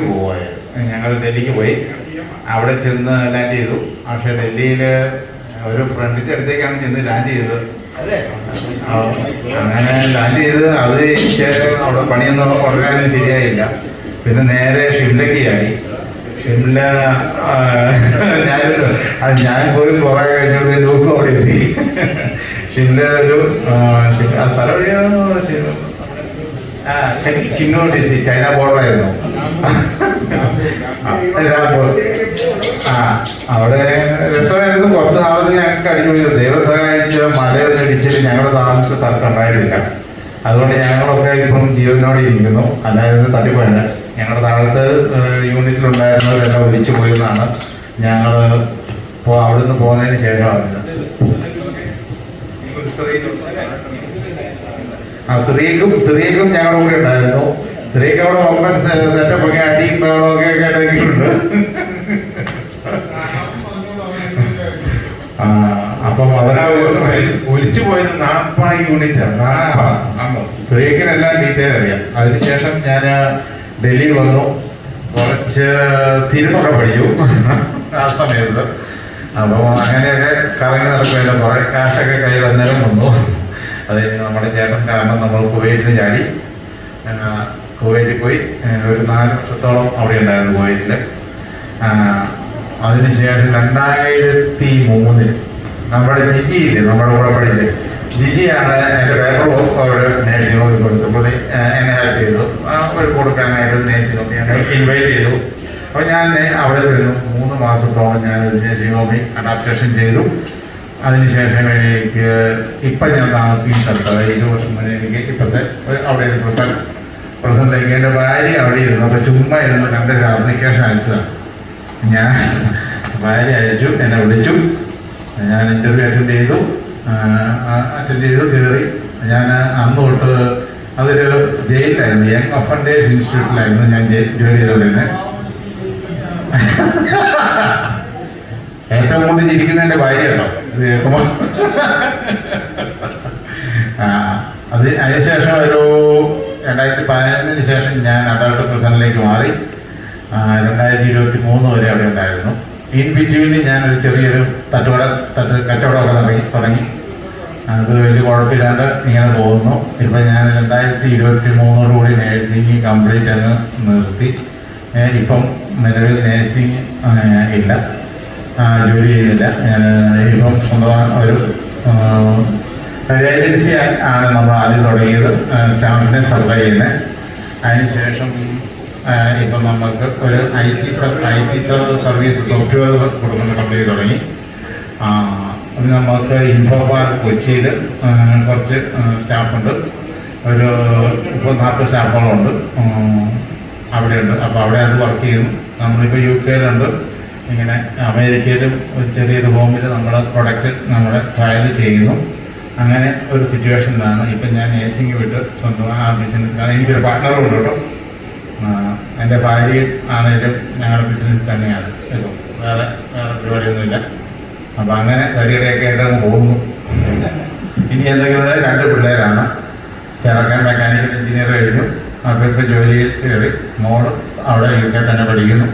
പോവുകയായിരുന്നു. ഞങ്ങൾ ഡൽഹിക്ക് പോയി. അവിടെ ചെന്ന് ലാൻഡ് ചെയ്തു. പക്ഷേ ഡൽഹിയിൽ ഒരു ഫ്രണ്ടിൻ്റെ അടുത്തേക്കാണ് ചെന്ന് ലാൻഡ് ചെയ്തത്. അങ്ങനെ ലാൻഡ് ചെയ്ത് അവിടെ പണിയൊന്നും കൊടുക്കാനും ശരിയായില്ല. പിന്നെ നേരെ ഷിംലയ്ക്കായി. ഷിംല ഞാൻ പോയി കുറേ കഴിഞ്ഞപ്പോഴത്തേക്ക് ലോക്കും അവിടെ എത്തി. ഷിംല ഒരു സ്ഥലം കിന്നൂർ ഡിസി ചൈന ബോർഡറായിരുന്നു. അവിടെ രസമായിരുന്നു. കുറച്ച് നാളത്ത് ഞങ്ങൾക്ക് അടിപൊളിയത്. ദൈവം സഹായിച്ച് മലയൊന്നും ഇടിച്ചിട്ട് ഞങ്ങളുടെ താമസ സ്ഥലത്തുണ്ടായിട്ടില്ല. അതുകൊണ്ട് ഞങ്ങളൊക്കെ ഇപ്പം ജീവനോടെ ഇരിക്കുന്നു. അല്ലായിരുന്നു തട്ടിപ്പോയത്. ഞങ്ങളുടെ താഴത്ത് യൂണിറ്റിലുണ്ടായിരുന്നവരെല്ലാം ഒലിച്ചു പോയെന്നാണ് ഞങ്ങൾ അവിടുന്ന് പോകുന്നതിന് ശേഷമാണിത്. സ്ത്രീക്കും ഞങ്ങളുടെ കൂടെ ഉണ്ടായിരുന്നു. സ്ത്രീക്ക് അവിടെ ഒമ്പൻ സെറ്റപ്പ് ഒക്കെ അടിയും ബഹളമൊക്കെ കേട്ടിട്ടുണ്ട്. അപ്പം ഒലിച്ചു പോയത് നാപ്പായി യൂണിറ്റാണ്. സ്ത്രീക്കിനെല്ലാം ഡീറ്റെയിൽ അറിയാം. അതിനുശേഷം ഞാൻ ഡൽഹിയിൽ വന്നു. കുറച്ച് തിരുമൊക്കെ പഠിച്ചു ആ സമയത്ത്. അപ്പോൾ അങ്ങനെയൊക്കെ കറങ്ങി നടക്കുമല്ലോ. കുറേ കാശൊക്കെ കയ്യിൽ അന്നേരം വന്നു. അത് നമ്മുടെ ചേട്ടൻ കാരണം നമ്മൾ കുവൈറ്റിന് ചാടി. കുവൈറ്റിൽ പോയി ഒരു 4 വർഷത്തോളം അവിടെ ഉണ്ടായിരുന്നു കുവൈറ്റിൽ. അതിനുശേഷം 2003 നമ്മുടെ ജിജിയില്ലേ, നമ്മുടെ കൂടെ പഠിച്ച് ജിജിയാണ് എൻ്റെ പേപ്പർ അവിടെ നേഴ്സിംഗ് കൊടുത്തു. പുള്ളി എന്നെ ഹെൽപ്പ് ചെയ്തു. ഒരു കൊടുക്കാനായിട്ട് നേഴ്സിംഗ് എന്നെ ഇൻവൈറ്റ് ചെയ്തു. അപ്പോൾ ഞാൻ അവിടെ ചെന്നു. 3 മാസത്തോളം ഞാൻ ഒരു നേഴ്സിംഗ് ഹോമിൽ അഡാപ്റ്റേഷൻ ചെയ്തു. അതിനുശേഷം എനിക്ക് ഇപ്പം ഞാൻ താമസിക്കുന്ന സ്ഥലത്ത്, അതായത് 20 വർഷം മുന്നേ എനിക്ക് ഇപ്പോഴത്തെ അവിടെ പ്രസൻറ്റിലേക്ക് എൻ്റെ ഭാര്യ അവിടെ ഇരുന്നു. അപ്പോൾ ചുമ്മാ ഇരുന്ന് കണ്ടൊരു ആപ്ലിക്കേഷൻ അയച്ചതാണ്. ഞാൻ ഭാര്യ അയച്ചു, എന്നെ വിളിച്ചു. ഞാൻ ഇൻ്റർവ്യൂ അറ്റൻഡ് ചെയ്തു കയറി. ഞാൻ അന്ന് തൊട്ട് അതൊരു ജയിലിലായിരുന്നു, യങ് ഒഫൻഡേഴ്സ് ഇൻസ്റ്റിറ്റ്യൂട്ടിലായിരുന്നു ഞാൻ ജോലി ചെയ്തുകൊണ്ടിരുന്നത്. ഏറ്റവും കൂടുതൽ ചിരിക്കുന്നതിൻ്റെ ഭാര്യ കേട്ടോ ഇത് കേൾക്കുമ്പോൾ. അതിനുശേഷം ഒരു 2015 ശേഷം ഞാൻ അഡൾട്ട് പ്രിസണിലേക്ക് മാറി. 2023 വരെ അവിടെ ഉണ്ടായിരുന്നു. ഇൻ ബിറ്റ്വീനിൽ ഞാനൊരു ചെറിയൊരു കച്ചവടമൊക്കെ തുടങ്ങി. അത് വലിയ കുഴപ്പമില്ലാണ്ട് ഇങ്ങനെ പോകുന്നു. ഇപ്പം ഞാൻ 2023 നേഴ്സിംഗ് കംപ്ലീറ്റ് അങ്ങ് നിർത്തി. ഇപ്പം നിലവിൽ നേഴ്സിംഗ് ഇല്ല, ജോലി ചെയ്യുന്നില്ല. ഞാൻ ഇപ്പം സ്വന്തമായി ഒരു ഏജൻസി ആണ് നമ്മൾ ആദ്യം തുടങ്ങിയത്, സ്റ്റാഫിനെ സപ്ലൈ ചെയ്യുന്നത്. അതിനുശേഷം ഇപ്പം നമുക്ക് ഒരു IT സർവീസ് സോഫ്റ്റ്വെയർ കൊടുക്കുന്ന കമ്പനി തുടങ്ങി. നമുക്ക് ഇൻഫോ പാർക്ക് കൊച്ചിയിൽ കുറച്ച് സ്റ്റാഫുണ്ട്. ഒരു 40 സ്റ്റാഫുകളുണ്ട് അവിടെയുണ്ട്. അപ്പോൾ അവിടെ അത് വർക്ക് ചെയ്യുന്നു. നമ്മളിപ്പോൾ UK ഇങ്ങനെ അമേരിക്കയിലും ഒരു ചെറിയൊരു ഹോമിൽ നമ്മൾ പ്രൊഡക്റ്റ് നമ്മൾ ട്രയൽ ചെയ്യുന്നു. അങ്ങനെ ഒരു സിറ്റുവേഷനിലാണ് ഇപ്പം ഞാൻ നേഴ്സിംഗ് വിട്ട് സ്വന്തം ആ ബിസിനസ്. എനിക്കൊരു പാർട്ട്ണറും ഉണ്ട് കേട്ടോ. എൻ്റെ ഭാര്യ ആണെങ്കിലും ഞങ്ങളുടെ ബിസിനസ് തന്നെയാണ്. ഇപ്പം വേറെ പരിപാടിയൊന്നുമില്ല. അപ്പം അങ്ങനെ വരികയൊക്കെ ആയിട്ട് പോകുന്നു. ഇനി എന്തെങ്കിലും 2 പിള്ളേരാണ്. ചെറുക്കൻ മെക്കാനിക്കൽ എഞ്ചിനീയർ കഴിഞ്ഞു. അപ്പോൾ ഇപ്പം ജോലിയിൽ കയറി. മോള് അവിടെ UK തന്നെ പഠിക്കുന്നു.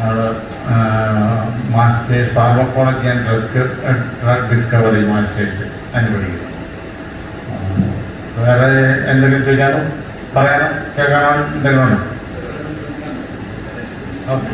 അവിടെ masters pharmacology and drug discovery masters അതിന് പഠിക്കുന്നു. വേറെ എന്തെങ്കിലും ചോദിക്കാനോ പറയാനോ കേൾക്കാനോ എന്തെങ്കിലും ഉണ്ടോ? ഓക്കെ.